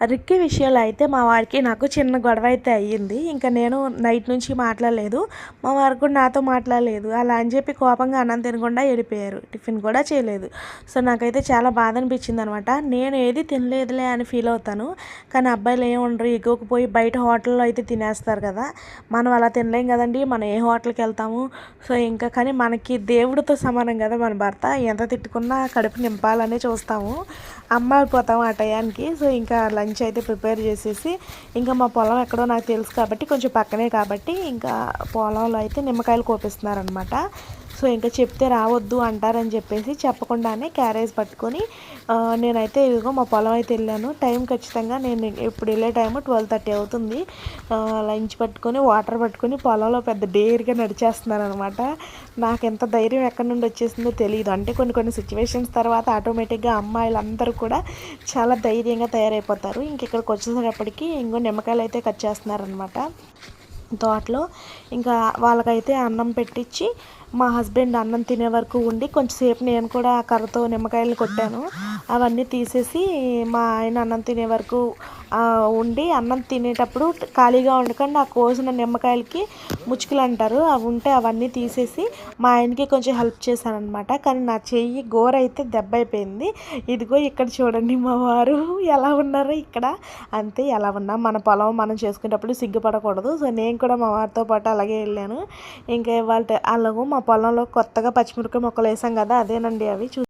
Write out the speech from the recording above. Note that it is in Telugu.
రిక్కీ విషయంలో అయితే మా వాడికి నాకు చిన్న గొడవ అయితే అయ్యింది. ఇంకా నేను నైట్ నుంచి మాట్లాడలేదు. మా వారు కూడా నాతో మాట్లాడలేదు. అలా అని చెప్పి కోపంగా అన్నం తినకుండా వెళ్ళిపోయారు. టిఫిన్ కూడా చేయలేదు. సో నాకైతే చాలా బాధ అనిపించిందనమాట. నేను ఏది తినలేదులే అని ఫీల్ అవుతాను. కానీ అబ్బాయిలు ఏమి ఉండరు, ఎగ్గోకి పోయి బయట హోటల్లో అయితే తినేస్తారు కదా. మనం అలా తినలేం కదండి. మనం ఏ హోటల్కి వెళ్తాము. సో ఇంకా కానీ మనకి దేవుడితో సమానం కదా మన భర్త. ఎంత తిట్టుకున్నా కడుపు నింపాలనే చూస్తాము. అమ్మాయిపోతాము ఆ టయానికి. సో ఇంకా లంచ్ అయితే ప్రిపేర్ చేసేసి ఇంకా మా పొలం ఎక్కడో నాకు తెలుసు కాబట్టి కొంచెం పక్కనే కాబట్టి ఇంకా పొలంలో అయితే నిమ్మకాయలు కోపిస్తున్నారనమాట. సో ఇంకా చెప్తే రావద్దు అంటారని చెప్పేసి చెప్పకుండానే క్యారేజ్ పట్టుకొని నేనైతే ఇదిగో మా పొలం అయితే వెళ్ళాను. టైం ఖచ్చితంగా నేను ఇప్పుడు వెళ్ళే టైము 12:30 అవుతుంది. లంచ్ పట్టుకొని వాటర్ పట్టుకొని పొలంలో పెద్ద డేర్గా నడిచేస్తున్నాను అనమాట. నాకు ఎంత ధైర్యం ఎక్కడి నుండి వచ్చేసిందో తెలియదు. అంటే కొన్ని కొన్ని సిచ్యువేషన్స్ తర్వాత ఆటోమేటిక్గా అమ్మాయిలందరూ కూడా చాలా ధైర్యంగా తయారైపోతారు. ఇంక ఇక్కడికి వచ్చేసేటప్పటికి ఇంకో నిమ్మకాయలు అయితే కట్ చేస్తున్నారనమాట తోటలో. ఇంకా వాళ్ళకైతే అన్నం పెట్టించి మా హస్బెండ్ అన్నం తినే వరకు ఉండి కొంచెంసేపు నేను కూడా కర్రతో నిమ్మకాయలు కొట్టాను. అవన్నీ తీసేసి మా ఆయన అన్నం తినే వరకు ఉండి అన్నం తినేటప్పుడు ఖాళీగా ఉండకుండా ఆ కోసిన నిమ్మకాయలకి ముచ్చుకులు అంటారు, అవి ఉంటే అవన్నీ తీసేసి మా ఆయనకి కొంచెం హెల్ప్ చేశాను అనమాట. కానీ నా చెయ్యి గోరైతే దెబ్బ అయిపోయింది. ఇదిగో ఇక్కడ చూడండి మా వారు ఎలా ఉన్నారో ఇక్కడ. అంతే, ఎలా ఉన్నా మన పొలం మనం చేసుకునేటప్పుడు సిగ్గుపడకూడదు. సో నేను కూడా మా వారితో పాటు అలాగే వెళ్ళాను. ఇంకా ఇవాళ అలాగూ మా పొలంలో కొత్తగా పచ్చిమిరపకాయ మొక్కలు వేసాం కదా, అదేనండి అవి